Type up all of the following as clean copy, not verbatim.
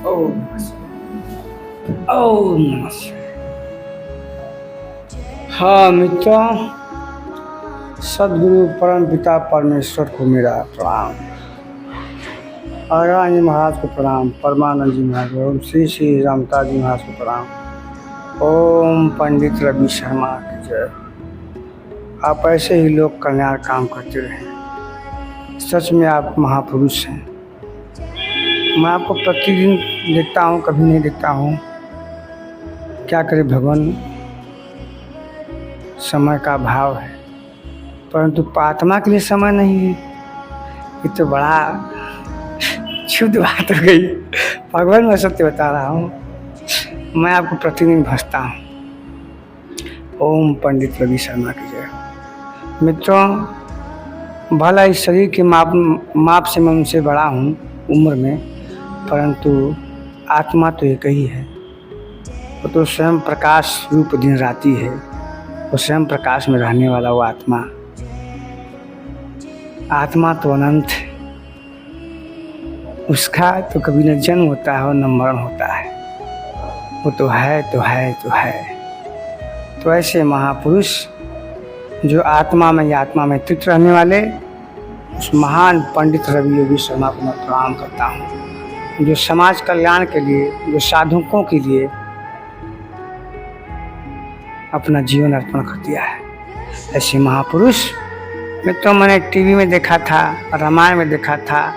ओम नमः शिवाय। ओम नमः शिवाय। हाँ मित्रों, सदगुरु परम पिता परमेश्वर को मेरा प्रणाम, आर्यन जी महाराज को प्रणाम, परमानंद जी महाराज को, ओम श्री श्री रामता जी महाराज को प्रणाम, ओम पंडित रवि शर्मा की जय। आप ऐसे ही लोग कल्याण काम करते रहें। सच में आप महापुरुष हैं। मैं आपको प्रतिदिन देखता हूँ, कभी नहीं देखता हूँ। क्या करे भगवान, समय का अभाव है, परंतु आत्मा के लिए समय नहीं है। ये तो बड़ा शुद्ध बात हो गई। भगवान मैं सत्य बता रहा हूँ, मैं आपको प्रतिदिन भजता हूँ। ओम पंडित रवि शर्मा की जय। मित्रों, भला इस शरीर के माप से मैं उनसे बड़ा हूँ उम्र में, परंतु आत्मा तो एक ही है। वो तो स्वयं प्रकाश रूप दिन राती है। वो स्वयं प्रकाश में रहने वाला वो आत्मा तो अनंत है। उसका तो कभी न जन्म होता है और न मरण होता है। वो तो है तो है तो है। तो ऐसे महापुरुष जो आत्मा में स्थित रहने वाले, उस महान पंडित रवि योगी शर्मा को मैं प्रणाम करता हूँ, जो समाज कल्याण के लिए, जो साधुकों के लिए अपना जीवन अर्पण कर दिया है। ऐसे महापुरुष मित्रों मैंने टीवी में देखा था, रामायण में देखा था,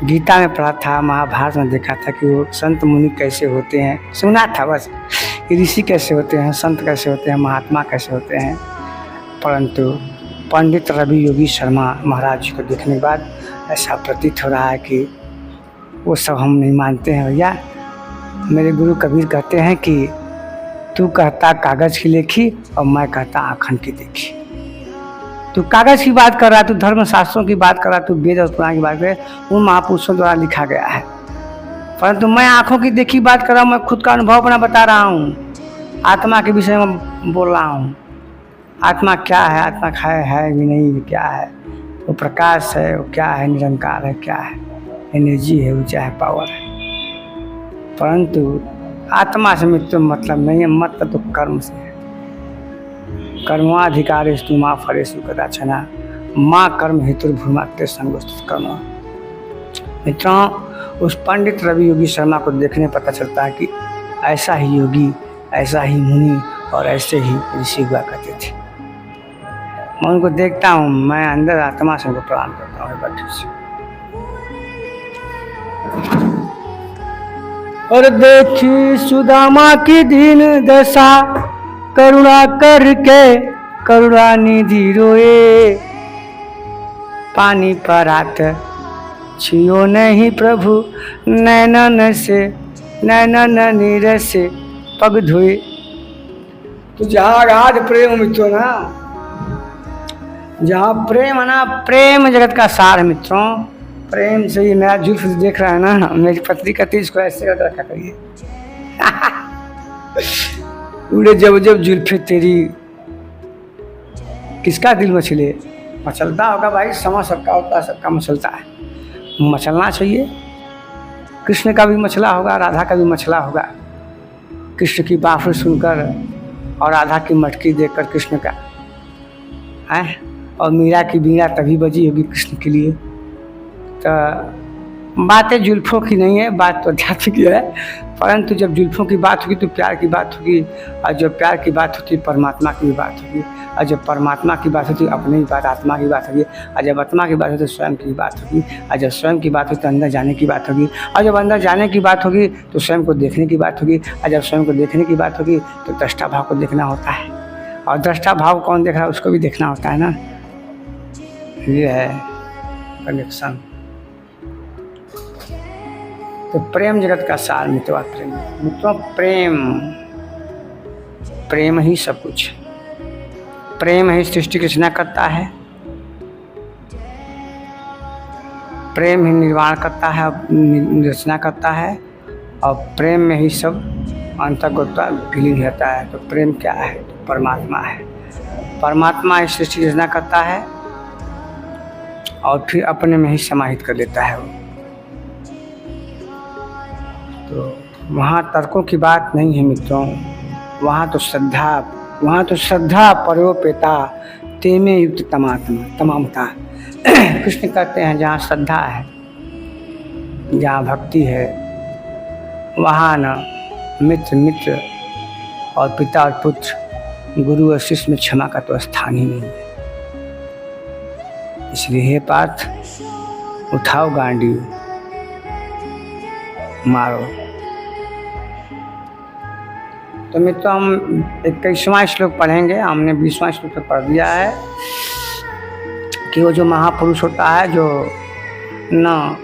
गीता में पढ़ा था, महाभारत में देखा था कि वो संत मुनि कैसे होते हैं। सुना था बस कि ऋषि कैसे होते हैं, संत कैसे होते हैं, महात्मा कैसे होते हैं। परंतु पंडित रवि योगी शर्मा महाराज जी को देखने के बाद ऐसा प्रतीत हो रहा है कि वो सब हम नहीं मानते हैं। भैया, मेरे गुरु कबीर कहते हैं कि तू कहता कागज़ की लेखी और मैं कहता आखंड की देखी। तू कागज़ की बात कर रहा है, तू धर्म शास्त्रों की बात कर रहा है, तू वेद और पुराण की बात कर रहा है, वो महापुरुषों द्वारा लिखा गया है। परंतु मैं आँखों की देखी बात कर रहा हूँ, मैं खुद का अनुभव अपना बता रहा हूँ, आत्मा के विषय में बोल रहा हूँ। आत्मा क्या है, आत्मा है भी नहीं, क्या है? वो प्रकाश है, वो क्या है? निरंकार है, क्या है? एनर्जी है, ऊर्जा है, पावर है। परंतु आत्मा से मित्र मतलब नहीं है, मतलब तो कर्म से है। कर्माधिकारेस्तु मां फलेषु कदाचन मां कर्म हेतुर्भूमाते संगोस्तु कर्म। मित्रों, उस पंडित रवि योगी शर्मा को देखने पता चलता है कि ऐसा ही योगी, ऐसा ही मुनि और ऐसे ही ऋषि हुआ करते थे। मैं उनको देखता हूँ, मैं अंदर आत्मा से उनको प्रणाम करता हूँ बैठे से। और देखी सुदामा की दीन दशा, करुणा करके करुणा निधि रोए। पानी परात छियो नहीं प्रभु, नैनन से नैनन नीर से पग धोए। तो जहाँ अगाध प्रेम मित्रों ना, जहाँ प्रेम है ना, प्रेम जगत का सार है मित्रों। प्रेम से ही मेरा जुल्फ देख रहा है ना, मेरी पत्नी कहती इसको ऐसे रखा करिए। उड़े जब जब जुल्फे तेरी, किसका दिल मचले? मचलता होगा भाई, समय सबका होता है, सबका मचलता है, मचलना चाहिए। कृष्ण का भी मचला होगा, राधा का भी मचला होगा। कृष्ण की बाँसुरी सुनकर और राधा की मटकी देखकर कृष्ण का है, और मीरा की बीड़ा तभी बजी होगी कृष्ण के लिए। तो बातें जुल्फों की नहीं है, बात तो अध्यात्म की है। परंतु जब जुल्फों की बात होगी तो प्यार की बात होगी, और जब प्यार की बात होती है परमात्मा की भी बात होगी, और जब परमात्मा की बात होती है अपनी भी बात, आत्मा की बात होगी, और जब आत्मा की बात होती है स्वयं की बात होगी, और जब स्वयं की बात होती तो अंदर जाने की बात होगी, और जब अंदर जाने की बात होगी तो स्वयं को देखने की बात होगी, और जब स्वयं को देखने की बात होगी तो दृष्टा भाव को देखना होता है, और दृष्टा भाव कौन देख रहा है उसको भी देखना होता है ना। ये है कनेक्शन। तो प्रेम जगत का सार मित्रों, प्रेम मित्रों, प्रेम ही सब कुछ। प्रेम ही सृष्टि की रचना करता है, प्रेम ही निर्माण करता है, रचना करता है, और प्रेम में ही सब अंतर्गतता विलीन रहता है। तो प्रेम क्या है? तो परमात्मा है। परमात्मा इस सृष्टि की रचना करता है और फिर अपने में ही समाहित कर लेता है वो। तो वहाँ तर्कों की बात नहीं है मित्रों, वहाँ तो श्रद्धा परोपेता तेमे युक्त तमामता। कृष्ण कहते हैं जहाँ श्रद्धा है, जहाँ भक्ति है, वहाँ न मित्र और पिता और पुत्र, गुरु और शिष्य में क्षमा का तो स्थान ही नहीं है। इसलिए हे पार्थ, उठाओ गांडी, मारो। तो मित्रों हम 21वां श्लोक पढ़ेंगे। हमने 20वां श्लोक पढ़ दिया है कि वो जो महापुरुष होता है जो न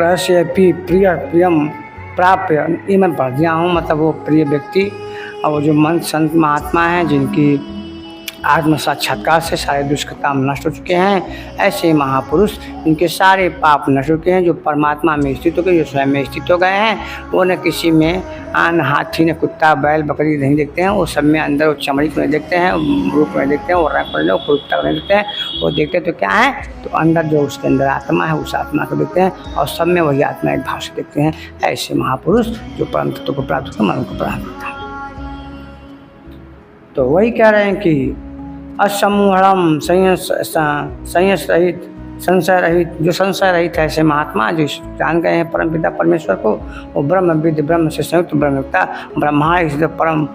प्रहस्यपि प्रियम प्राप्य, ये मैं पढ़ दिया हूँ, मतलब वो प्रिय व्यक्ति और वो जो मन संत महात्मा हैं जिनकी आत्म साक्षात्कार से सारे दुष्कृताम नष्ट हो चुके हैं, ऐसे महापुरुष इनके सारे पाप नष्ट हो चुके हैं, जो परमात्मा में स्थित हो गए, जो स्वयं में स्थित हो गए हैं। वो न किसी में न हाथी न कुत्ता बैल बकरी नहीं देखते हैं, वो सब में अंदर वो चमड़ी को नहीं देखते हैं, रूप को नहीं देखते हैं, वो रंग को नहीं देखते हैं। वो देखते तो क्या है, तो अंदर जो उसके अंदर आत्मा है उस आत्मा को देखते हैं और सब में वही आत्मा एक भाव से देखते हैं। ऐसे महापुरुष जो परम तत्व को प्राप्त होकर मन को प्राप्त होता है। तो वही कह रहे हैं कि असमूढ़म संयस रहित, संशय रहित, जो संशय रहित है ऐसे महात्मा जो जान गए हैं परमपिता परमेश्वर को, वो ब्रह्म विद ब्रह्म से संयुक्त ब्रह्मता ब्रह्मा परम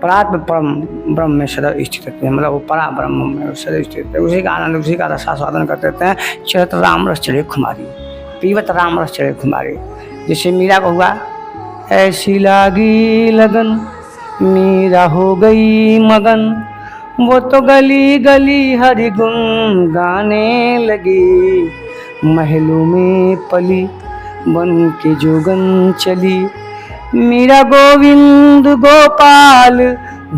परात्म परम ब्रह्म में सदैव स्थित रहते हैं, मतलब वो परा ब्रह्म में सदैव स्थित रहते हैं। उसी का आनंद, उसी का रसास्वादन करते रहते हैं। चरत राम रस चढ़े खुमारी, पीवत राम रस चढ़े खुमारी। जैसे मीरा को हुआ, ऐसी लागी लगन मीरा हो गई मगन, वो तो गली गली हरि गुण गाने लगी, महलों में पली बन के जोगन चली, मीरा गोविंद गोपाल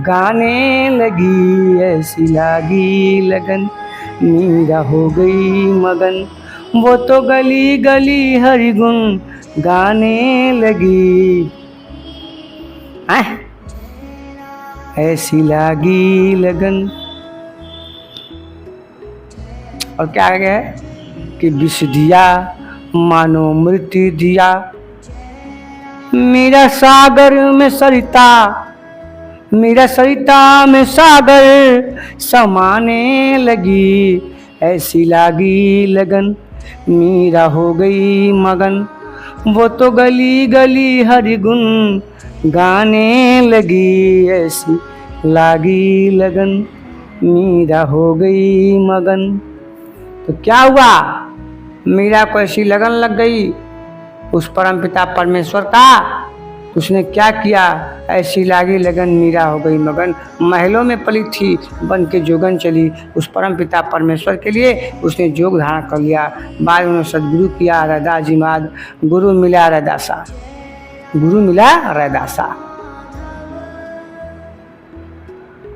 गाने लगी, ऐसी लागी लगन मीरा हो गई मगन, वो तो गली गली हरि गुण गाने लगी। ऐसी लागी लगन। और क्या है कि विष दिया मानो मृत्यु दिया, मेरा सागर में सरिता, मेरा सरिता में सागर समाने लगी, ऐसी लागी लगन मीरा हो गई मगन, वो तो गली गली हरि गुण गाने लगी, ऐसी लागी लगन मीरा हो गई मगन। तो क्या हुआ, मीरा को ऐसी लगन लग गई उस परमपिता परमेश्वर का, उसने क्या किया, ऐसी लागी लगन मीरा हो गई मगन, महलों में पली थी बन के जोगन चली, उस परमपिता परमेश्वर के लिए उसने जोग धारण कर लिया। बाद में सदगुरु किया रैदास जिमाद, गुरु मिला रैदासा, गुरु मिला रैदासा।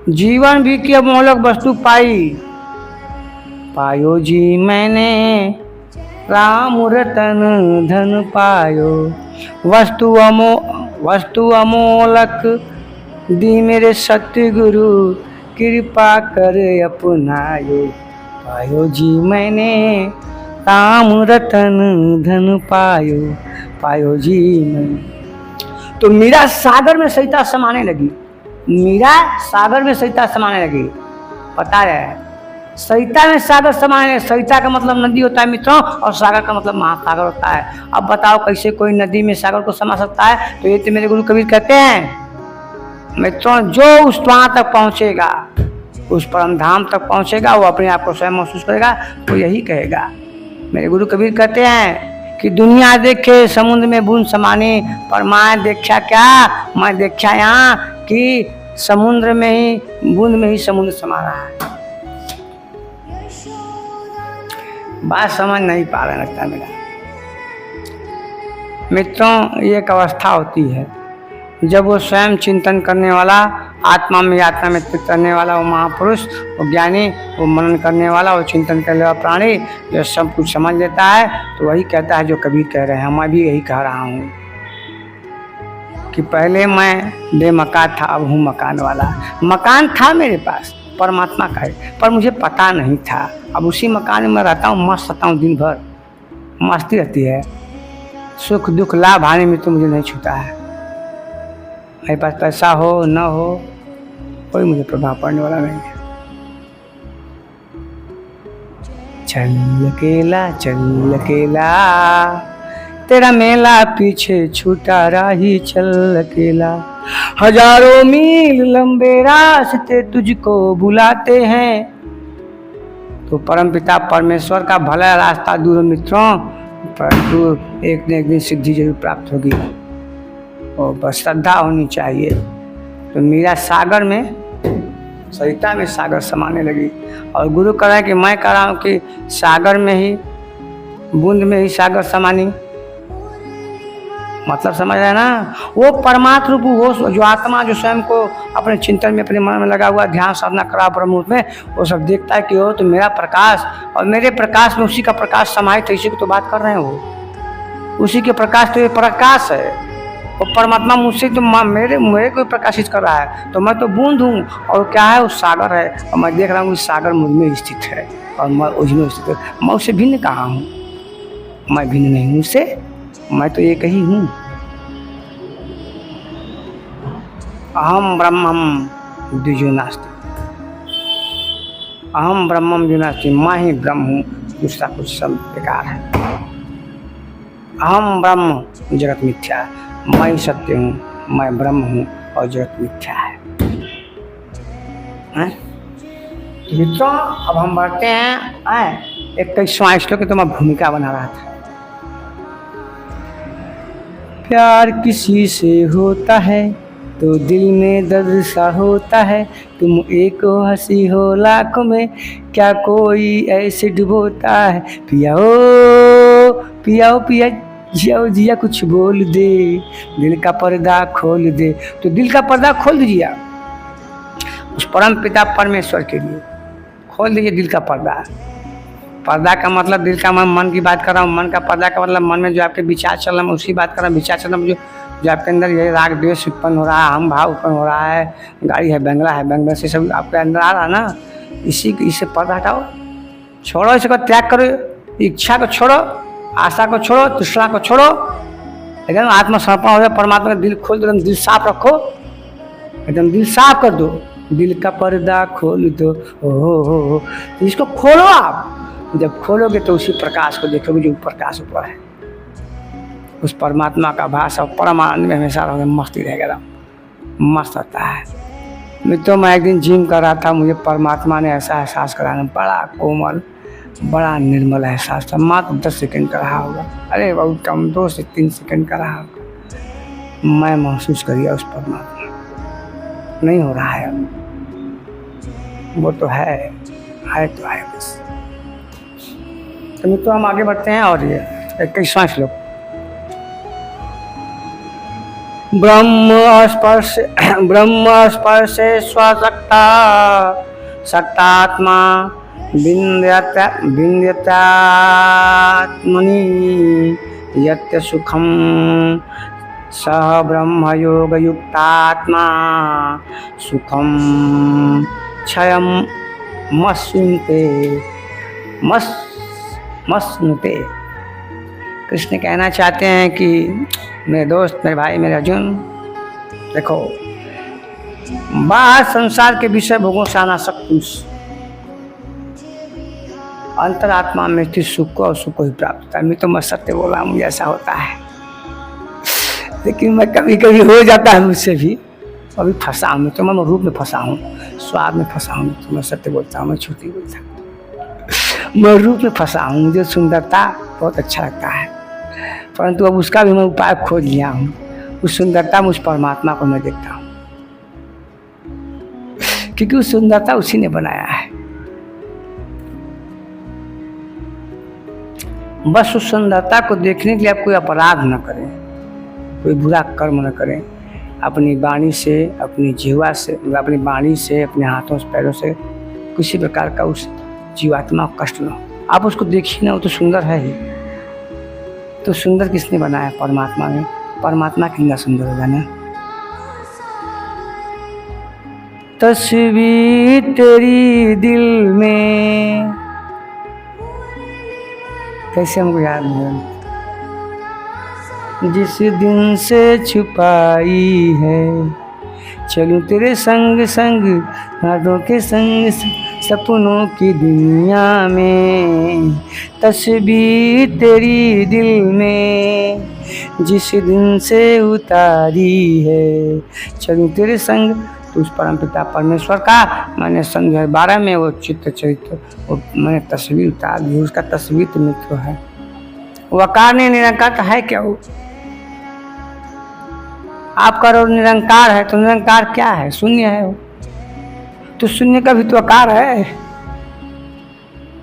जीवन भी की अमोलक वस्तु पाई, पायो जी मैंने राम रतन धन पायो, वस्तु अमोलक दी मेरे सत्य गुरु, कृपा कर अपनायो, पायो जी मैंने राम रतन धन पायो, पायो जी मैंने। तो मीरा सागर में सरिता समाने लगी, मीरा सागर में सरिता समाने लगी। पता है सरिता में सागर समाने, सरिता का मतलब नदी होता है मित्रों, और सागर का मतलब महासागर होता है। अब बताओ कैसे कोई नदी में सागर को समा सकता है। तो ये तो मेरे गुरु कबीर कहते हैं मित्रों, जो उस वहां तक पहुंचेगा, उस परम धाम तक पहुंचेगा, वो अपने आप को स्वयं महसूस करेगा, तो यही कहेगा। मेरे गुरु कबीर कहते हैं कि दुनिया देखे समुद्र में बूंद समाने, पर मैं देखा क्या, मैं देखा यहाँ कि समुद्र में ही, बूंद में ही समुद्र समा रहा है। बात समझ नहीं पा रहा लगता मेरा मित्रों। ये एक अवस्था होती है जब वो स्वयं चिंतन करने वाला, आत्मा में आत्मा में स्थित करने वाला, वो महापुरुष, वो ज्ञानी, वो मनन करने वाला, वो चिंतन करने वाला प्राणी जो सब कुछ समझ लेता है, तो वही कहता है जो कबीर कह रहे हैं। मैं भी यही कह रहा हूँ कि पहले मैं बेमकान था, अब हूँ मकान वाला। मकान था मेरे पास परमात्मा का है, पर मुझे पता नहीं था। अब उसी मकान में रहता हूँ, मस्त रहता हूँ, दिन भर मस्ती रहती है। सुख दुख लाभ हानि में तो मुझे नहीं छूता है। मेरे पास पैसा हो न हो कोई मुझे प्रभाव पड़ने वाला नहीं है। चल अकेला तेरा मेला पीछे छूटा राही चल अकेला। हजारों मील लंबे रास्ते तुझको बुलाते हैं, तो परमपिता परमेश्वर का भला रास्ता दूर है मित्रों, परंतु एक न एक दिन सिद्धि जरूर प्राप्त होगी और बस श्रद्धा होनी चाहिए। तो मीरा सागर में, सरिता में सागर समाने लगी और गुरु कह रहा है कि मैं कह रहा हूँ कि सागर में ही, बूंद में ही सागर समानी। मतलब समझ रहे हैं ना, वो परमात्म रूप वो जो आत्मा जो स्वयं को अपने चिंतन में अपने मन में लगा हुआ ध्यान साधना करा ब्रह्म में, वो सब देखता है कि वो तो मेरा प्रकाश और मेरे प्रकाश में उसी का प्रकाश समाहित है। इसी की तो बात कर रहे हैं, वो उसी के प्रकाश तो ये प्रकाश है। वो परमात्मा मुझसे तो मेरे को प्रकाशित कर रहा है, तो मैं तो बूंद हूँ और क्या है वो सागर है, और मैं देख रहा हूँ सागर मुझ में स्थित है और मैं उसमें स्थित है। मैं उससे भिन्न कहाँ हूँ? मैं भिन्न नहीं हूँ उससे, मैं तो एक ही हूँ। अहम ब्रह्मम द्विजो नास्ति, अहम ब्रह्मम द्विजो नास्ति, मैं ही ब्रह्म हूँ, दूसरा कुछ सब बेकार है। अहम ब्रह्म जगत मिथ्या है, मैं ही सत्य हूँ, मैं ब्रह्म हूँ और जगत मिथ्या है। मित्रों अब हम बढ़ते हैं 21वां श्लोक, तो मैं भूमिका बना रहा था। प्यार किसी से होता है तो दिल में दर्द सा होता है, तुम एक हंसी हो लाखों में, क्या कोई ऐसे डुबोता है। पिया ओ पिया जिया जिया कुछ बोल दे, दिल का पर्दा खोल दे। तो दिल का पर्दा खोल दीजिए उस परम पिता परमेश्वर के लिए, खोल दीजिए दिल का पर्दा। पर्दा का मतलब दिल का, मैं मन की बात कर रहा हूँ। मन का पर्दा का मतलब मन में जो आपके विचार चल रहा है, मैं उसकी बात कर रहा हूँ। विचार चल रहा है जो आपके अंदर ये राग द्वेष उत्पन्न हो रहा है, हम भाव उत्पन्न हो रहा है, गाड़ी है बंगला है, बंगला से सब आपके अंदर आ रहा है ना, इससे पर्दा हटाओ, छोड़ो, इसको त्याग करो, इच्छा को छोड़ो, आशा को छोड़ो, तृष्णा को छोड़ो, एकदम आत्मसमर्पण हो जाए, परमात्मा का दिल खोल दो, दिल साफ रखो, एकदम दिल साफ कर दो, दिल का पर्दा खोल दो। हो इसको खोलो आप। जब खोलोगे तो उसी प्रकाश को देखोगे जो प्रकाश ऊपर है, उस परमात्मा का भाष और परम आनंद में हमेशा रहोगे, मस्ती रहेगा, मस्त होता है। मित्रों मैं एक दिन जिम कर रहा था, मुझे परमात्मा ने ऐसा एहसास कराना, बड़ा कोमल बड़ा निर्मल एहसास था। मात्र 10 सेकंड का रहा होगा, अरे बहुत कम 2 से 3 सेकंड का रहा होगा। मैं महसूस करिए उस परमात्मा, नहीं हो रहा है अब, वो तो है तो है बस। तो मित्रों हम आगे बढ़ते हैं और ये 21वां श्लोक। ब्रह्म स्पर्शे स्वशक्ता शक्तात्मा विन्द्यत्यात्मनि यत्य सुखम सह ब्रह्म योग युक्तात्मा सुखम क्षयम मस्नुते। कृष्ण कहना चाहते हैं कि मेरे दोस्त, मेरे भाई, मेरे अर्जुन, देखो बाहर संसार के विषय भोगों से आना सब कुछ, अंतरात्मा में स्थित सुख को और सुख को ही प्राप्त होता है। मैं तो मैं सत्य बोल रहा हूँ, मुझे ऐसा होता है, लेकिन मैं कभी कभी हो जाता है मुझसे भी, अभी फंसा हूँ तो मैं रूप में फंसा हूँ, स्वाद में फंसा हूँ, तो मैं सत्य बोलता हूँ, मैं झूठी बोलता हूँ, मैं रूप में फंसा हूँ। मुझे सुंदरता बहुत अच्छा लगता है, परंतु अब उसका भी मैं उपाय खोज लिया हूँ। उस सुंदरता में उस परमात्मा को मैं देखता हूँ, क्योंकि उस सुंदरता उसी ने बनाया है। बस उस सुंदरता को देखने के लिए आप कोई अपराध न करें, कोई बुरा कर्म न करें, अपनी वाणी से, अपनी जीवा से, अपनी वाणी से, अपने हाथों से, पैरों से किसी प्रकार का उस जीवात्मा को कष्ट न हो। आप उसको देखिए ना, वो तो सुंदर है ही, तो सुंदर किसने बनाया? परमात्मा ने। परमात्मा कितना सुंदर होगा ना। तस्वीर तेरी दिल में, कैसे हमको याद नहीं, जिस दिन से छुपाई है, चलूं तेरे संग संग यादों के संग सपनों की दुनिया में, तस्वीर तेरी दिल में जिस दिन से उतारी है, चलूं तेरे संग। तो उस परमपिता परमेश्वर का मैंने सन 2012 में वो चित्र चरित्र वो मैंने तस्वीर उतार दी। उसका तस्वीर तो मित्र है, वो आकार नहीं निरंकार है क्या? वो आप करो निरंकार है तो निरंकार क्या है? शून्य है वो तो, शून्य का भी तो आकार है।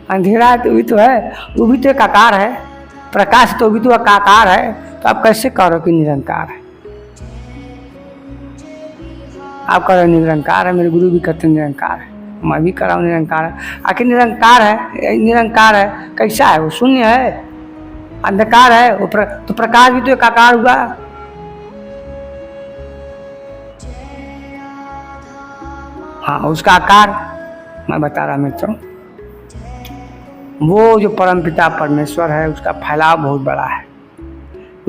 अंधेरा है तो भी तो है, वो भी तो एक आकार है। प्रकाश तो भी तो आकार है, तो आप कैसे करो कि निरंकार है? आप कह रहे निरंकार है, मेरे गुरु भी कहते निरंकार है, मैं भी कह रहा हूँ निरंकार है। आखिर निरंकार है, निरंकार है कैसा है? वो शून्य है, अंधकार है वो तो प्रकाश भी तो एक आकार हुआ। हाँ, उसका आकार मैं बता रहा मित्रों, वो जो परमपिता परमेश्वर है उसका फैलाव बहुत बड़ा है।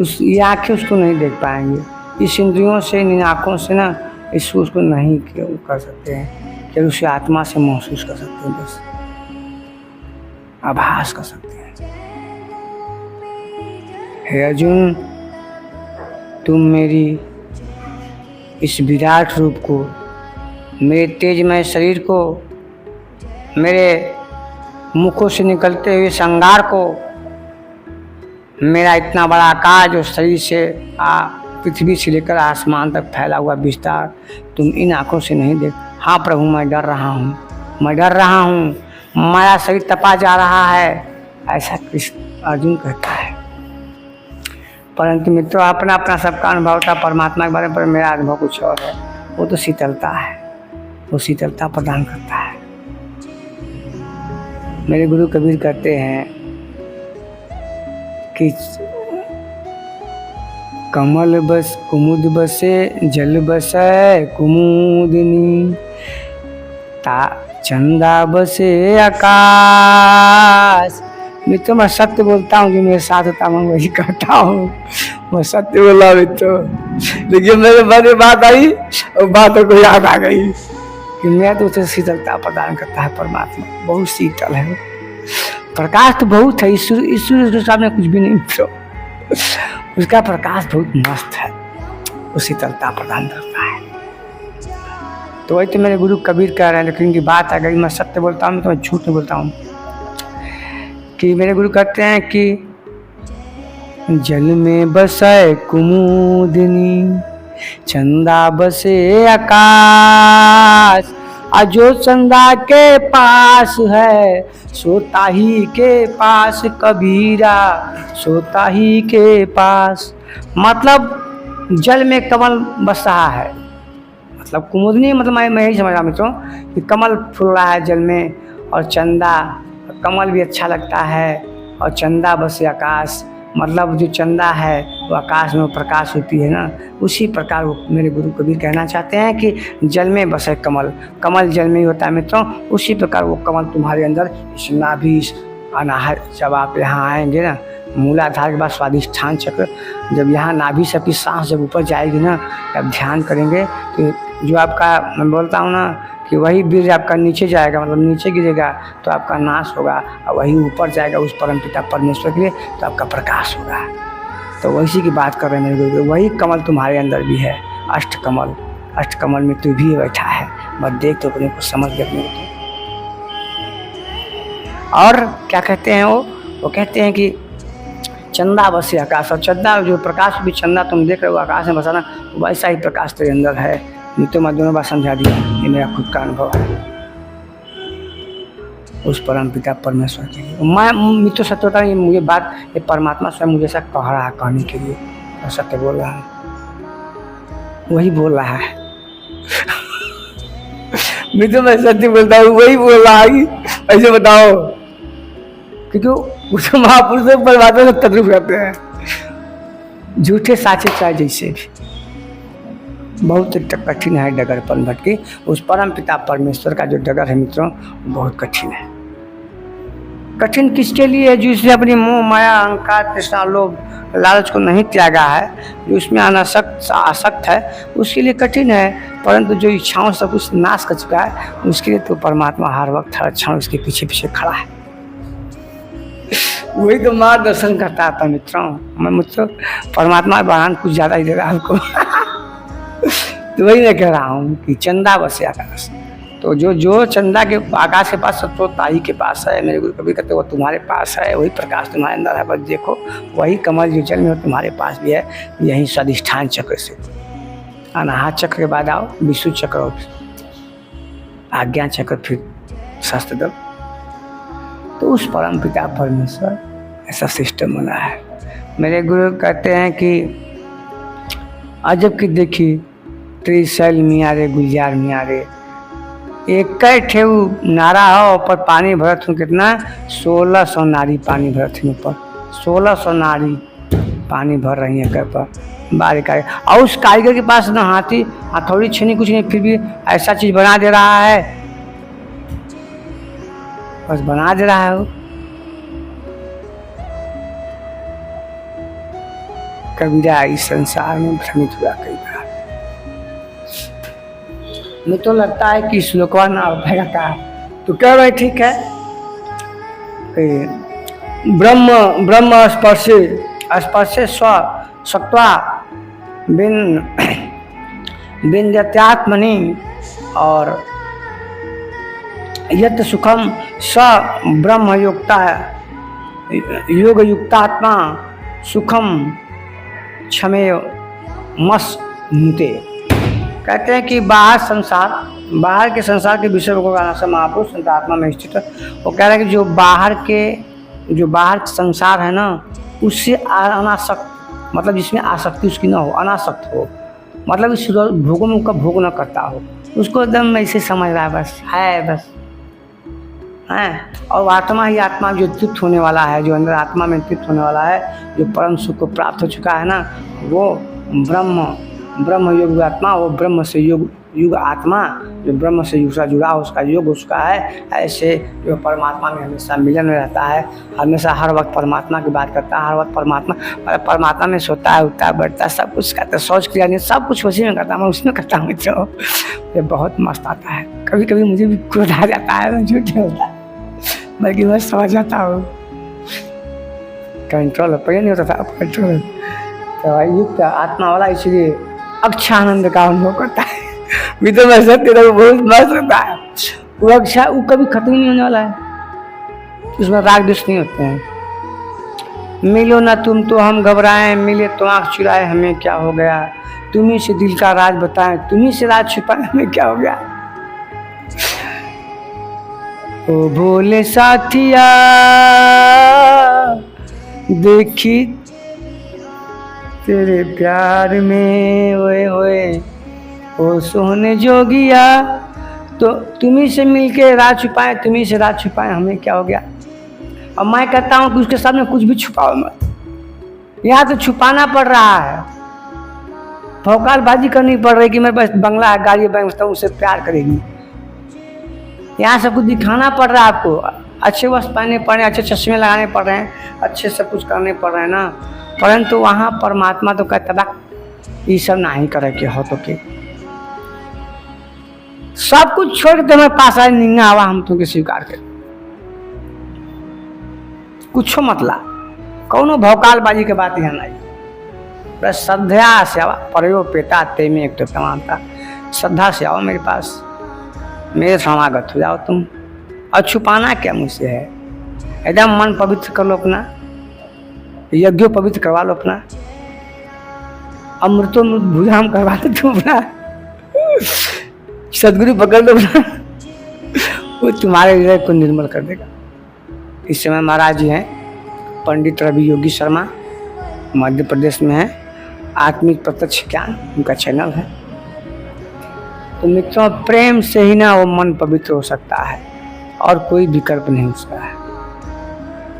ये आँखें उसको नहीं देख पाएंगे, इस इंद्रियों से, इन आँखों से ना इसको उसको नहीं कर सकते हैं, कि उसे आत्मा से महसूस कर सकते हैं, बस आभास कर सकते हैं। हे अर्जुन, तुम मेरी इस विराट रूप को, मेरे तेजमय शरीर को, मेरे मुखों से निकलते हुए श्रृंगार को, मेरा इतना बड़ा आकार जो शरीर से पृथ्वी से लेकर आसमान तक फैला हुआ विस्तार, तुम इन आँखों से नहीं देख। हाँ प्रभु, मैं डर रहा हूँ, मैं डर रहा हूँ, मेरा शरीर तपा जा रहा है, ऐसा कृष्ण अर्जुन कहता है। परंतु मित्रों, अपना अपना सबका अनुभव था परमात्मा के बारे में, पर मेरा अनुभव कुछ और है। वो तो शीतलता है, वो शीतलता प्रदान करता है। मेरे गुरु कबीर कहते हैं कि कमल बस कुमुद बसे, जल बसे कुमुदिनी, ता चंदा बसे आकाश। मित्रों, मैं सत्य बोलता हूँ, जो मेरे साथ होता मैं वही कहता हूँ, मैं सत्य बोला मित्रों। लेकिन मेरे मन में बात आई और बात को याद आ गई कि मैं तो उसे शीतलता प्रदान करता है परमात्मा, बहुत शीतल है। प्रकाश तो बहुत है, ईश्वर के सामने कुछ भी नहीं मित्रों, उसका प्रकाश बहुत मस्त है, वो शीतलता प्रदान करता है। तो वही तो मेरे गुरु कबीर कह रहे हैं, लेकिन की बात आ गई, मैं सत्य बोलता हूँ तो मैं झूठ नहीं बोलता हूँ। कि मेरे गुरु कहते हैं कि जल में बसे कुमुदिनी, चंदा बसे आकाश, जो चंदा के पास है सोता ही के पास, कबीरा सोता ही के पास। मतलब जल में कमल बस रहा है, मतलब कुमुदनी, मतलब मैं यही समझ रहा मित्रों कि कमल फूल रहा है जल में, और चंदा, कमल भी अच्छा लगता है, और चंदा बसे आकाश, मतलब जो चंदा है वो आकाश में प्रकाश होती है ना, उसी प्रकार वो मेरे गुरु कबीर कहना चाहते हैं कि जल में बसे कमल, कमल जल में ही होता है मित्रों, उसी प्रकार वो कमल तुम्हारे अंदर इस नाभि, इस अनाहत, जब आप यहाँ आएंगे ना, मूलाधार के बाद स्वादिष्ठान चक्र, जब यहाँ नाभि से आपकी सांस जब ऊपर जाएगी ना, आप ध्यान करेंगे तो जो आपका, मैं बोलता हूँ ना कि वही बीज आपका नीचे जाएगा, मतलब नीचे गिरेगा तो आपका नाश होगा, और वही ऊपर जाएगा उस परमपिता परमेश्वर के लिए तो आपका प्रकाश होगा। तो वैसी की बात कर रहे हैं मेरे गुरु, वही कमल तुम्हारे अंदर भी है, अष्टकमल, अष्टकमल में तू भी बैठा है, बस देख तो अपने को समझ के अपने को। और क्या कहते हैं वो कहते हैं कि चंदा बसे आकाश, और चंदा जो प्रकाश भी, चंदा तुम देख रहे हो आकाश में बसाना, वैसा ही प्रकाश तेरे अंदर है। तो मैं दोनों बार समझा दिया, ये मेरा खुद का अनुभव है उस परमपिता परमेश्वर के लिए। मैं मित्रों सत्य होता है, मुझे बात ये परमात्मा स्वयं मुझे ऐसा कह रहा है कहने के लिए, और सत्य बोल रहा है, वही बोल रहा है। मित्रों मैं सत्य बोलता हूँ, वही बोल रहा है। ऐसे बताओ, क्योंकि उस महापुरुष परमात्मा से तद्रुप रहते हैं, झूठे साचे चाहे जैसे भी। बहुत कठिन है डगर पर भटकी, उस परम पिता परमेश्वर का जो डगर है मित्रों बहुत कठिन है। कठिन किसके लिए है? जो इसने अपनी मोह माया अहंकार तृष्णा लोभ लालच को नहीं त्यागा है, जो उसमें आसक्त है, उसके लिए कठिन है। परंतु जो इच्छाओं सब कुछ नाश कर चुका है, उसके लिए तो परमात्मा हर वक्त हर क्षण उसके पीछे पीछे खड़ा है। वही तो मार्गदर्शन करता था मित्रों। मैं मुझको परमात्मा बयान कुछ ज़्यादा ही दे रहा हमको। तो वही मैं कह रहा हूँ कि चंदा बसे आकाश। तो जो चंदा के आकाश के पास तो ताई के पास है, मेरे गुरु कभी कहते वो तुम्हारे पास है, वही प्रकाश तुम्हारे अंदर है, बस देखो वही कमल जो जल में हो तुम्हारे पास भी है। यही स्वाधिष्ठान चक्र से अनाहत चक्र के बाद आओ विशुद्ध चक्र और आज्ञा चक्र, फिर शस्त्रदल। तो उस परम पिता परमेश्वर ऐसा सिस्टम बना है। मेरे गुरु कहते हैं कि अजब की देखी त्रिशैल मियाँ रे गुलजार मियाँ रे, एक ठेऊ नारा हो पर पानी भरत हूँ कितना 1600 नारी पानी भरत हूँ ऊपर 1600 नारी पानी भर रही है कर पर बारी का। और उस कारीगर के पास ना हाथी हथौड़ी छीनी कुछ नहीं, फिर भी ऐसा चीज बना दे रहा है, बस बना दे रहा है वो। कबीरा इस संसार में भ्रमित हुआ कई बार। मुझे तो लगता है कि श्लोकवा ना हो पाएगा का, तो कह रहे ठीक है। ब्रह्म स्पर्शे स्पर्शे स्वत्वा विन्द्यत्यात्मनि और यत् सुखम स ब्रह्म युक्ता योग युक्तात्मा सुखम क्षमे मस नुते। कहते हैं कि बाहर के संसार के विषय को महापुरुष संत आत्मा में स्थित है। वो कह रहे हैं कि जो बाहर संसार है ना, उससे अनासक्त, मतलब जिसमें आसक्ति उसकी ना हो, अनासक्त हो, मतलब इस भोगों में उसका भोग न करता हो, उसको एकदम ऐसे समझ रहा है बस है। और आत्मा ही आत्मा जो तृप्त होने वाला है, जो अंदर आत्मा में तृप्त होने वाला है, जो परम सुख को प्राप्त हो चुका है ना, वो ब्रह्म योग आत्मा, वो ब्रह्म से युग आत्मा जो ब्रह्म से युग से जुड़ा उसका योग उसका है। ऐसे जो परमात्मा में हमेशा मिलन में रहता है, हमेशा हर वक्त परमात्मा की बात करता है, हर वक्त परमात्मा में सोता है, उठता है, बैठता है, सब कुछ करता है, शौच क्रिया नहीं, सब कुछ उसी में करता है। मैं उसमें करता हूँ मित्रों, ये बहुत मस्त आता है। कभी कभी मुझे भी क्रोध आ जाता है, मैं झूठ नहीं होता, बल्कि मैं समझ जाता हूँ कंट्रोल पहले नहीं होता था, अब कंट्रोल। तो युक्त आत्मा वाला इसलिए अक्षय आनंद का अनुभव करता है। भी तो मैं सत्य तो बहुत मस्त रहता है वो अक्षय, वो कभी खत्म नहीं होने वाला है, उसमें राग द्वेष नहीं होते हैं। मिलो ना तुम तो हम घबराएं, मिले तो आँख चुराए हमें क्या हो गया, तुम्ही से दिल का राज बताएं, तुम्ही से राज छुपाए हमें क्या हो गया। ओ भोले साथिया देखी तेरे प्यार में ओए ओए ओ सोहने जोगिया, तो तुम्ही से मिलके राज छुपाए, तुम्ही से राज छुपाए हमें क्या हो गया। अब मैं कहता हूँ कि उसके सामने कुछ भी छुपाओ मत, यहाँ तो छुपाना पड़ रहा है, भौकालबाजी करनी पड़ रही कि मेरे पास बंगला है, गाड़ी है, उससे प्यार करेगी। यहाँ सब कुछ दिखाना पड़ रहा है आपको, अच्छे वस्त्र पहनने पड़ रहे हैं, अच्छे चश्मे लगाने पड़ रहे हैं, अच्छे सब कुछ करने पड़ रहे हैं ना। परंतु वहाँ परमात्मा तो कहता था ये सब नहीं करे के हो तो के सब कुछ छोड़ के तुम्हारे पास आए निंगा हवा, हम तुमके स्वीकार कर कुछो मतलब कौनो भौकालबाजी के बात यहाँ नहीं, बस श्रद्धा से आवा परयो पेता ते में एक तो तमाम था, श्रद्धा से आओ मेरे पास, मेरे समागत हो जाओ तुम। और छुपाना क्या मुझसे है, एकदम मन पवित्र कर लो अपना, यज्ञ पवित्र करवा लो अपना, अमृतो भुजाम करवा दो तुम अपना, सदगुरु पकड़ लो अपना, वो तुम्हारे हृदय को निर्मल कर देगा। इस समय महाराज जी हैं पंडित रवि योगी शर्मा, मध्य प्रदेश में है, आत्मिक प्रत्यक्ष ज्ञान उनका चैनल है। तो मित्रों प्रेम से ही ना वो मन पवित्र हो सकता है, और कोई विकल्प नहीं उसका है।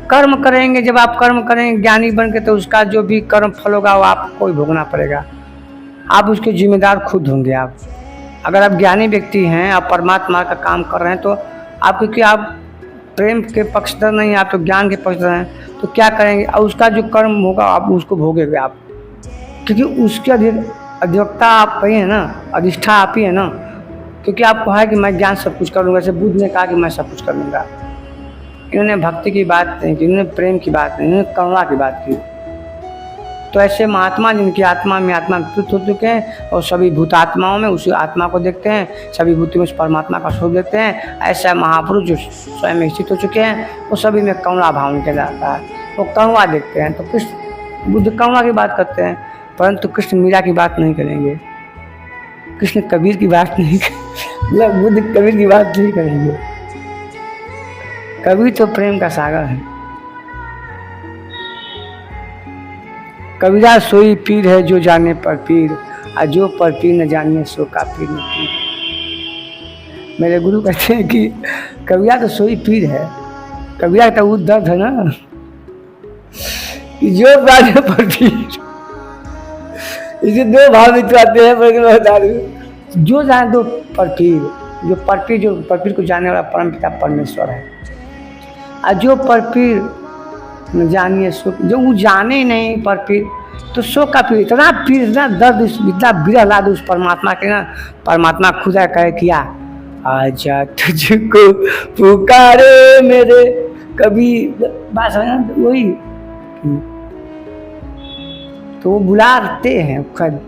कर्म करेंगे, जब आप कर्म करेंगे ज्ञानी बन के, तो उसका जो भी कर्म फल होगा वो आपको ही भोगना पड़ेगा, आप उसके जिम्मेदार खुद होंगे। आप अगर आप ज्ञानी व्यक्ति हैं, आप परमात्मा का काम कर रहे हैं, तो आप क्योंकि आप प्रेम के पक्षधर नहीं, आप तो ज्ञान के पक्षधर हैं, तो क्या करेंगे? और उसका जो कर्म होगा आप उसको भोगेंगे आप, क्योंकि उसके अधिवक्ता आप ही है ना, अधिष्ठा आप ही है ना। क्योंकि आपको है कि मैं ज्ञान सब कुछ कर लूँगा, जैसे बुद्ध ने कहा कि मैं सब कुछ कर लूँगा। इन्होंने भक्ति की बात नहीं की, इन्होंने प्रेम की बात नहीं, इन्होंने करुणा की बात की। तो ऐसे महात्मा जिनकी आत्मा में आत्मा विकृत हो चुके हैं और सभी भूतात्माओं में उसी आत्मा को देखते हैं, सभी भूतों में उस परमात्मा का स्वरूप देखते हैं, ऐसा महापुरुष जो स्वयं में स्थित हो चुके हैं, वो सभी में करुणा भाव निकल जाता है, वो करुणा देखते हैं। तो कृष्ण बुद्ध करुणा की बात करते हैं, परंतु कृष्ण मीरा की बात नहीं करेंगे, कृष्ण कबीर की बात नहीं मतलब बुद्ध कबीर की बात नहीं करेंगे। कबीर तो प्रेम का सागर है। कबीरा सोई पीर है जो जाने पर पीर, और जो पर पीर न जाने सो का पीर न पीर। मेरे गुरु कहते हैं कि कबीरा तो सोई पीर है, कबीरा का वो दर्द है ना कि जो जाने पर पीर। इसे दो भाव मित्र आते हैं, पर मैं बता दूं, जो जाने दो पर पीर, जो परपीर, जो परपीर को जानने वाला परम पिता परमेश्वर है, और जो परपीर जानिए सो, जो वो जाने नहीं पर पीर, तो सो का पीर, इतना पीर, इतना दर्द, इतना बिरह ला दो उस परमात्मा के ना। परमात्मा खुदा कहे किया, आजा तुझको पुकारे मेरे कभी, बात है ना वही, तो वो बुलाते हैं खुद,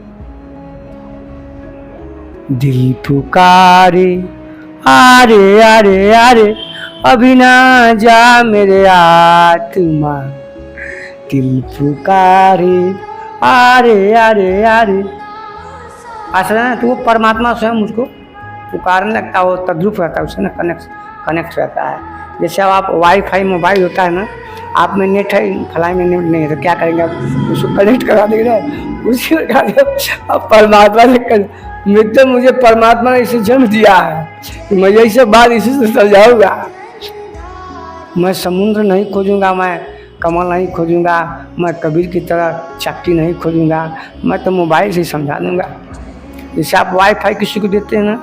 दिल पुकारे आरे आरे आरे अभी ना जा मेरे आत्मा, दिल पुकारे आरे आरे आरे। ऐसा ना, तो वो परमात्मा स्वयं उसको पुकारने लगता है, वो तद्रुप रहता है, उससे ना कनेक्ट रहता है। जैसे अब आप वाईफाई मोबाइल होता है ना, आप में नेट है, फलाई में नेट नहीं है, तो क्या करेंगे आप? उसको कनेक्ट करा देंगे ना, उसी प्रकार अब परमात्मा से मित्र, मुझे परमात्मा ने इसे जन्म दिया है कि मैं यही सब बात इसी से समझाऊंगा। मैं समुद्र नहीं खोजूंगा, मैं कमल नहीं खोजूंगा, मैं कबीर की तरह चक्की नहीं खोजूंगा, मैं तो मोबाइल से ही समझा दूंगा। जैसे आप वाईफाई किसी को देते हैं ना,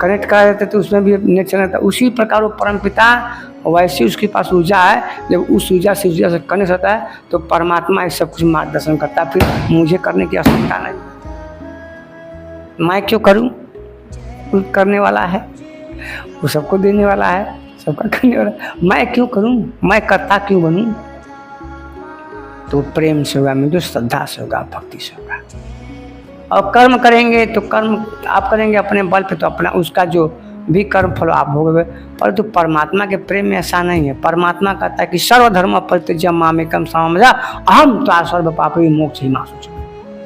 कनेक्ट करा देते तो उसमें भी नेट चलता है, उसी प्रकार वो परम पिता वैसे उसके पास ऊर्जा है, जब उस ऊर्जा से कनेक्ट होता है तो परमात्मा ये सब कुछ मार्गदर्शन करता है। फिर मुझे करने की आवश्यकता नहीं, मैं क्यों करूं? वो करने वाला है, वो सबको देने वाला है, सबका करने वाला, मैं क्यों करूं? मैं करता क्यों बनूं? तो प्रेम से होगा, मुझे श्रद्धा से होगा, भक्ति से होगा। और कर्म करेंगे तो कर्म आप करेंगे अपने बल पे, तो अपना उसका जो भी कर्म फल आप भोगोगे। परंतु परमात्मा के प्रेम में ऐसा नहीं है। परमात्मा कहता है कि सर्वधर्म परित्यज्य मामेकम शरणं व्रज अहम त्वा सर्व पापै मोक्षयिमां मा शुचि।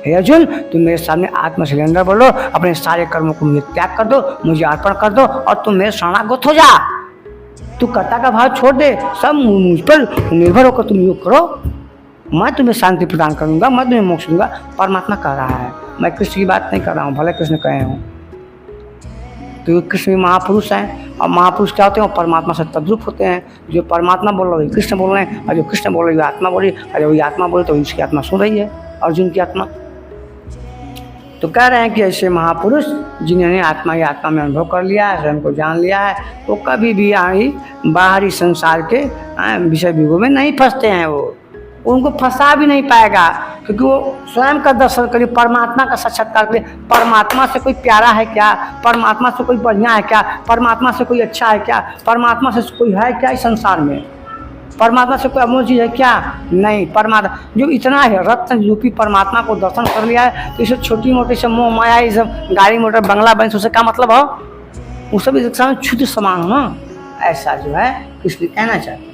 हे अर्जुन, तुम मेरे सामने आत्म सिलेंडर बोलो, अपने सारे कर्मों को मुझे त्याग कर दो, मुझे अर्पण कर दो और तुम मेरे शरणागत हो जा। तू कर्ता का भाव छोड़ दे, सब मुझ पर निर्भर होकर तुम योग करो, मैं तुम्हें शांति प्रदान करूंगा, मैं तुम्हें मोक्ष दूंगा। परमात्मा कह रहा है, मैं कृष्ण की बात नहीं कर रहा हूँ, भले कृष्ण कहे हूँ। तो कृष्ण भी महापुरुष हैं, और महापुरुष क्या होते हैं? परमात्मा से तद्रुप होते हैं। जो परमात्मा बोल रहे कृष्ण बोल रहे हैं, और जो कृष्ण बोल रही है आत्मा बोल रही है, और जब वही आत्मा बोले तो उसकी आत्मा सुन रही है, अर्जुन की आत्मा। तो कह रहे हैं कि ऐसे महापुरुष जिन्होंने आत्मा ही आत्मा में अनुभव कर लिया है, स्वयं को जान लिया है, वो कभी भी बाहरी संसार के विषय विभोग में नहीं फंसते हैं। वो उनको फंसा भी नहीं पाएगा, क्योंकि वो स्वयं का दर्शन करिए, परमात्मा का साक्षात्कार करिए। परमात्मा से कोई प्यारा है क्या? परमात्मा से कोई बढ़िया है क्या? परमात्मा से कोई अच्छा है क्या? परमात्मा से कोई है क्या इस संसार में? परमात्मा से कोई अमूल्य चीज है क्या? नहीं। परमात्मा जो इतना है रत्न रूपी परमात्मा को दर्शन कर लिया है, तो इसे छोटी मोटी से मोह माया, ये सब गाड़ी मोटर बंगला बन, उससे क्या मतलब हो? वो सब इस क्षुद्र समान हो ना, ऐसा जो है इसलिए कहना चाहते।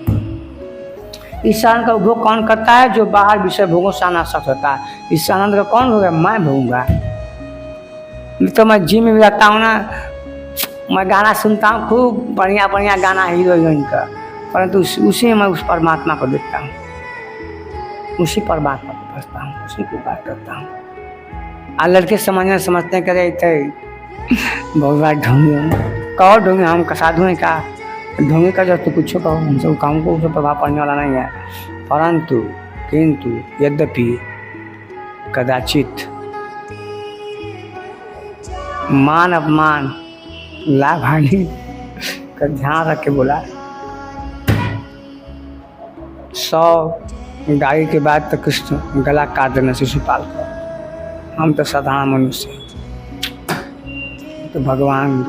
इस आनंद का उपभोग कौन करता है? जो बाहर विषय भोगों से अनासक्त होता है। इस आनंद का कौन भोगा? मैं भोगूंगा। तो मैं जिम में जाता हूँ ना, मैं गाना सुनता हूँ, खूब बढ़िया बढ़िया गाना हीरो हीरोइन का, परंतु उसी में मैं उस परमात्मा को देखता हूँ, उसी परमात्मा को बसता हूँ, उसी को बात करता हूँ। आ लड़के समझते हैं, करे बहुत बार ढोंगे कहो, ढोंगे हम का साधु हैं क्या? ढोंगे का जब तो कुछ कहो, हमसे काम को उसे प्रभाव पड़ने वाला नहीं है। परंतु किंतु यद्यपि कदाचित मान अपमान लाभ हानि का ध्यान रख के बोला, 100 गाड़ी के बाद तो कृष्ण गला काट देना शिशुपाल को। हम तो साधारण मनुष्य तो भगवान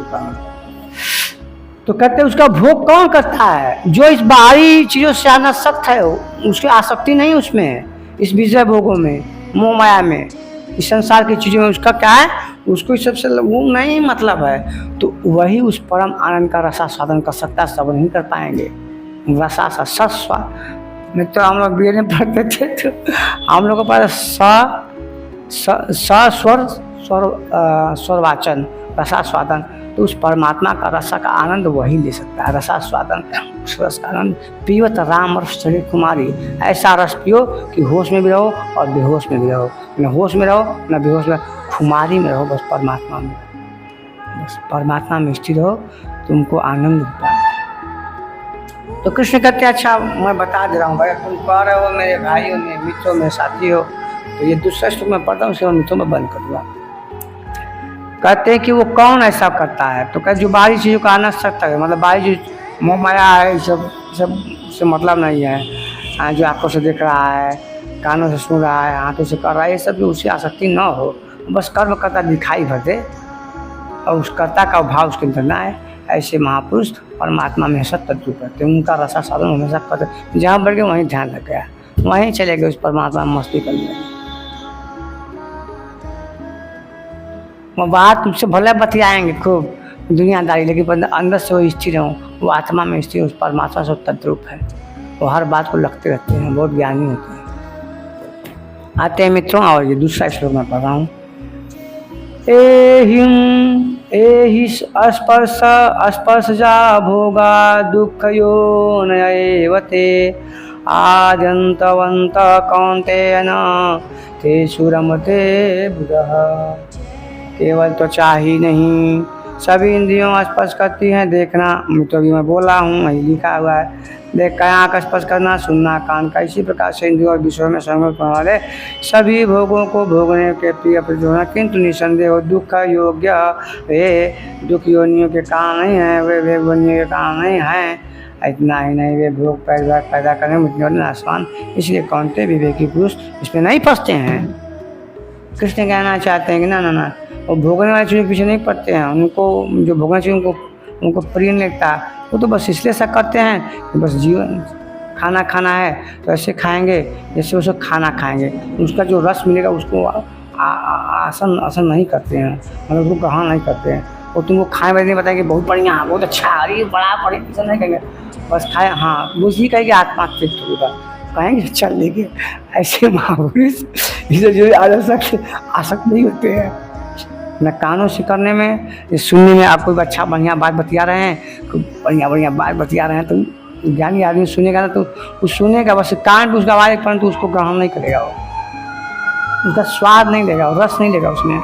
तो कहते उसका भोग कौन करता है? जो इस बाहरी चीज़ों से आसक्त है, उसकी आसक्ति नहीं उसमें, इस विषय भोगों में, मोह माया में, इस संसार की चीज़ों में उसका क्या है, उसको इस सबसे वो नहीं मतलब है। तो वही उस परम आनंद का रसास्वादन कर सकता है, सब नहीं कर पाएंगे। रसास्वाद में तो हम लोग बी में पढ़ते थे, तो हम लोग के पास स्वरवाचन रसास्वादन, तो उस परमात्मा का रसा का आनंद वही ले सकता है। रसास्वादन, उस रस का आनंद पियत राम और शरीर कुमारी, ऐसा रस पियो कि होश में भी रहो और बेहोश में भी रहो, न होश में रहो न बेहोश में, खुमारी में रहो, बस परमात्मा में, बस परमात्मा में स्थिर रहो, तुमको आनंद होता है। तो कृष्ण कहते हैं अच्छा मैं बता दे रहा हूँ भाई, तुम कह रहे हो मेरे भाई हो, मेरे मित्रों में साथी हो, तो ये दूसरा श्लोक में पढ़ता हूँ, उसके मित्रों में बंद कर दूँगा। कहते हैं कि वो कौन ऐसा करता है? तो कहते जो बाहरी चीज़ों का आनंद सकता है, मतलब बाहरी जो मोह माया है, सब से मतलब नहीं है। जो आंखों से देख रहा है, कानों से सुन रहा है, हाथों से कर रहा है, ये सब जो उसकी आसक्ति न हो, बस कर्म करता दिखाई भर दे और उस कर्ता का भाव उसके अंदर ना है। ऐसे महापुरुष परमात्मा में हमेशा तद्रूप रहते हैं, उनका रसा साधन हमेशा करते, जहाँ बढ़ गए वहीं ध्यान लग गया, वहीं चले गए उस परमात्मा में मस्ती करने लगे। वो बात तुझसे भले बतियाएंगे खूब दुनियादारी, लेकिन अंदर से वो स्थिर हो, वो आत्मा में स्थिर, उस परमात्मा से तद्रूप है, वो हर बात को लगते रहते हैं, बहुत ज्ञानी होते हैं। आते हैं मित्रों, और ये दूसरा श्लोक में पढ़ रहा हूँ। एहि स्पर्शजा भोगा दुःखयो नयेवते आद्यन्तवन्त कौन्तेय ते सुरमते बुधः। केवल त्वचा ही नहीं, सभी इंद्रियों स्पर्श करती हैं। देखना, तो अभी मैं बोला हूँ, वही लिखा हुआ है, देख का आँख स्पर्श करना, सुनना कान का, इसी प्रकार से इंद्रियों और विषयों में संगत होने वाले सभी भोगों को भोगने के प्रिय प्रचोदना, किंतु निसंदेह दुख योग्य वे दुख योनियों के कारण नहीं है, वे योनियों के कारण नहीं हैं। इतना ही नहीं, वे भोग पैदा करने में आसमान, इसलिए कौनते विवेकी पुरुष इसमें नहीं फंसते हैं। कृष्ण कहना चाहते हैं कि ना ना ना, वो भोगने वाले चीज़ों के पीछे नहीं पड़ते हैं, उनको जो भोगना चाहिए उनको प्रिय नहीं लगता, वो तो बस इसलिए ऐसा करते हैं कि बस जीवन खाना है तो ऐसे खाएंगे जैसे वो सब खाना खाएंगे, उसका जो रस मिलेगा उसको आसन नहीं करते हैं, मतलब उसको ग्रहण नहीं करते हैं। वो तुमको खाए बैठे नहीं बताएंगे बहुत बढ़िया, बहुत अच्छा, अरे बड़ा ऐसा नहीं कहेंगे, बस खाए, हाँ उसी कहेंगे आत्मा तृप्त होगा, कहेंगे चल लेके। ऐसे महापुरुष इसे जो आसक्त नहीं होते हैं, न कानों से करने में, सुनने में। आप कोई अच्छा बढ़िया बात बतिया रहे हैं, कोई बढ़िया बात बतिया रहे हैं, तो ज्ञानी आदमी सुनेगा ना, तो उस सुनेगा, बस कान पर उसका आवाज़, परंतु उसको ग्रहण नहीं करेगा, वो उसका स्वाद नहीं लेगा, रस नहीं लेगा उसमें।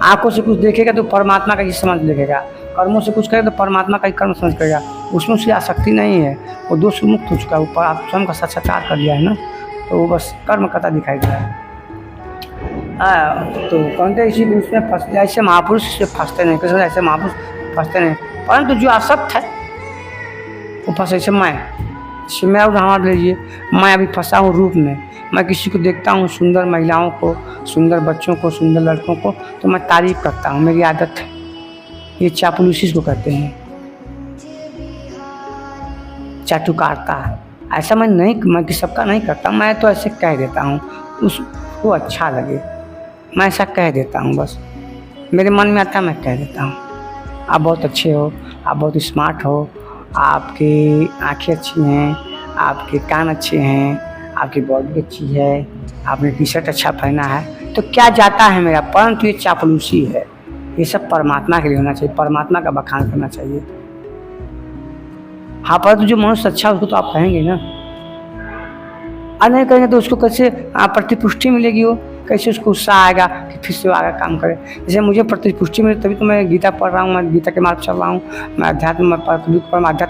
आंखों से कुछ देखेगा तो परमात्मा का ही समझ देखेगा, कर्मों से कुछ करेगा तो परमात्मा का ही कर्म समझ करेगा, उसमें उसकी आसक्ति नहीं है, वो दोष मुक्त हो चुका है, ऊपर आप स्वयं का साक्षात्कार कर लिया है ना, तो वो बस कर्म करता दिखाई दे रहा है। तो कहते इसी उसमें फंस, ऐसे महापुरुष से फंसते नहीं, कृष्ण ऐसे महापुरुष फंसते नहीं, परंतु जो आसक्त है वो फंसे। जैसे मेरा उदाहरण लीजिए, मैं अभी फंसा हूँ रूप में, मैं किसी को देखता हूँ, सुंदर महिलाओं को, सुंदर बच्चों को, सुंदर लड़कों को, तो मैं तारीफ करता हूँ, मेरी आदत है, ये चापलूसी को कहते हैं, चाटुकारता। ऐसा मैं सबका नहीं करता, मैं तो ऐसे कह देता हूँ, उसको अच्छा लगे मैं ऐसा कह देता हूँ, बस मेरे मन में आता है मैं कह देता हूँ। आप बहुत अच्छे हो, आप बहुत स्मार्ट हो, आपकी आँखें अच्छी हैं, आपके कान अच्छे हैं, आपकी बॉडी अच्छी है, आपने टी शर्ट अच्छा पहना है, तो क्या जाता है मेरा, परंतु ये चापलूसी है। ये सब परमात्मा के लिए होना चाहिए, परमात्मा का बखान करना चाहिए। हाँ, परंतु जो मनुष्य अच्छा उसको तो आप कहेंगे ना, और नहीं कहेंगे तो उसको कैसे प्रतिपुष्टि मिलेगी, वो कैसे उसको उत्साह आएगा कि फिर से वो आगे काम करे। जैसे मुझे प्रतिपुष्टि मिले तभी तो मैं गीता पढ़ रहा हूँ, मैं गीता के मार्ग चल रहा हूँ, मैं अध्यात्म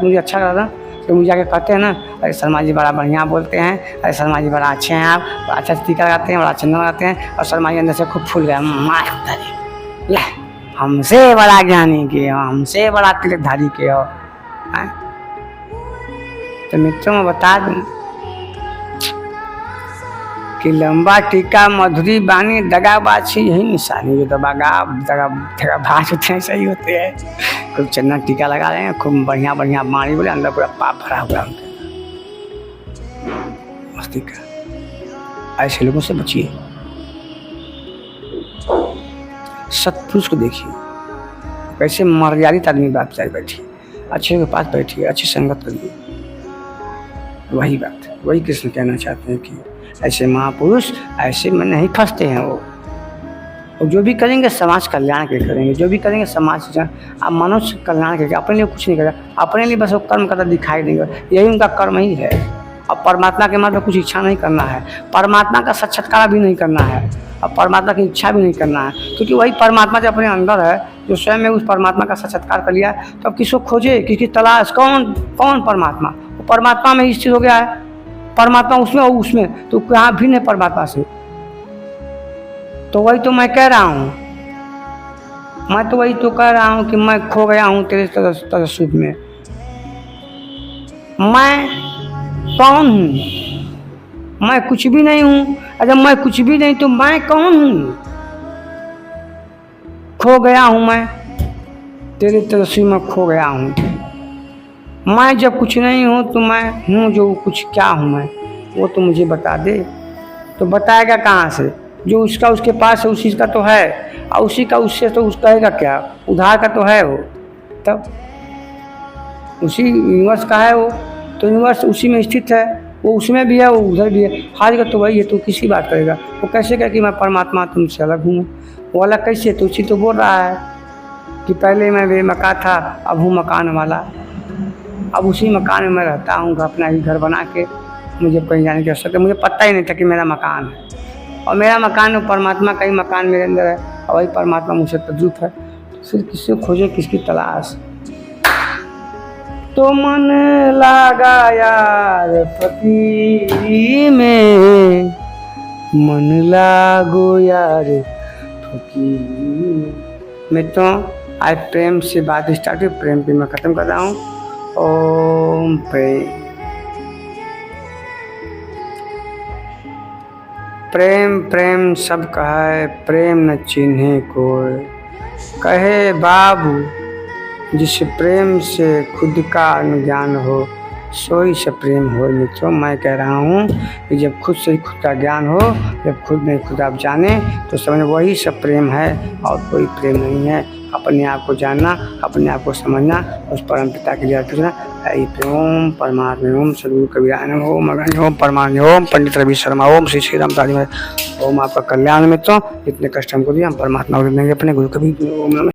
मुझे अच्छा लग रहा, तो मुझे आगे कहते हैं ना, अरे शर्मा जी बड़ा बढ़िया बोलते हैं, अरे शर्मा जी बड़ा अच्छे हैं, आप अच्छा टीका लगाते हैं, बड़ा चंदन लगाते हैं, और शर्मा जी अंदर से खूब फूल गया, ले हमसे बड़ा ज्ञानी के हो, हमसे बड़ा तिलकधारी के हो। तो मित्रों में बता दूँ, कि लंबा टीका मधुरी बानी दगाबाजी यही निशानी। जो दगाबाज होते हैं सही होते हैं। खूब चन्ना टीका लगा रहे हैं, खूब बढ़िया बढ़िया बाणी बोले, अंदर पूरा पाप भरा हुआ उनके। मस्ती का ऐसे लोगों से बचिए। सत्पुरुष को देखिए कैसे मर्यादित आदमी बात चाहे बैठी, अच्छे के पास बैठिए, अच्छी संगत करिए। वही बात है, वही कृष्ण कहना चाहते हैं कि ऐसे महापुरुष ऐसे में नहीं फंसते हैं। वो जो भी करेंगे समाज कल्याण के करेंगे, जो भी करेंगे समाज आप मनुष्य कल्याण के, अपने लिए कुछ नहीं करेगा, अपने लिए बस वो कर्म करता दिखाई देंगे, यही उनका कर्म ही है। अब परमात्मा के मार्ग में कुछ इच्छा नहीं करना है, परमात्मा का साक्षात्कार भी नहीं करना है, अब परमात्मा की इच्छा भी नहीं करना है, क्योंकि वही परमात्मा जो अपने अंदर है, जो स्वयं में उस परमात्मा का साक्षात्कार कर लिया है। तो अब किसको खोजे, किसकी तलाश, कौन परमात्मा? वो परमात्मा में ही स्थित हो गया है। परमात्मा उसमें और उसमें तो कहाँ भिन्न है परमात्मा से? तो वही तो मैं कह रहा हूँ, मैं तो वही तो कह रहा हूँ कि मैं खो गया हूँ तेरे तजस्सुफ में। मैं कौन हूँ? मैं कुछ भी नहीं हूँ। अगर मैं कुछ भी नहीं तो मैं कौन हूँ? खो गया हूँ मैं तेरे तजस्सुफ में, खो गया हूँ। मैं जब कुछ नहीं हूँ तो मैं हूँ जो कुछ, क्या हूँ मैं? वो तो मुझे बता दे। तो बताएगा कहाँ से? जो उसका उसके पास है उसी का तो है, और उसी का उससे तो उस कहेगा क्या? उधार का तो है वो, तब उसी यूनिवर्स का है वो, तो यूनिवर्स उसी में स्थित है, वो उसमें भी है, वो उधर भी है। हार का तो वही है, तो किसी बात करेगा? वो कैसे कहे कि मैं परमात्मा तुमसे अलग हूँ? वो अलग कैसे? तो उसी तो बोल रहा है कि पहले मैं बेमकान था, अब हूँ मकान वाला। अब उसी मकान में मैं रहता हूँ, अपना ही घर बना के। मुझे कहीं जाने की आवश्यकता, मुझे पता ही नहीं था कि मेरा मकान है, और मेरा मकान परमात्मा का ही मकान मेरे अंदर है, और वही परमात्मा मुझसे तद्रुप है। फिर किससे खोजे, किसकी तलाश? तो मन लगा यार फकीरी में, मन लागो यार फकीरी में। तो आज प्रेम से बात स्टार्ट हुई, प्रेम पे मैं ख़त्म कर रहा हूँ। ओम प्रेम। प्रेम प्रेम सब कहे, प्रेम न चिन्हे कोई। कहे बाबू जिस प्रेम से खुद का ज्ञान हो, सोई से प्रेम हो। मित्रों, मैं कह रहा हूँ कि जब खुद से खुद का ज्ञान हो, जब खुद नहीं खुद आप जाने, तो समझ वही सब प्रेम है, और कोई प्रेम नहीं है। अपने आप को जानना, अपने आप को समझना, उस परम पिता के लिए अर्पित। ओम परमात्मा, ओम सदगुरु कबीरान, ओम अगन, ओम परमात्मा, ओम पंडित रवि शर्मा, ओम श्री श्री राम ताजी महाराज। ओम आपका कल्याण मित्रों। इतने कष्ट हमको दिया, हम परमात्मा को देंगे अपने गुरु कबीर। ओम नमः।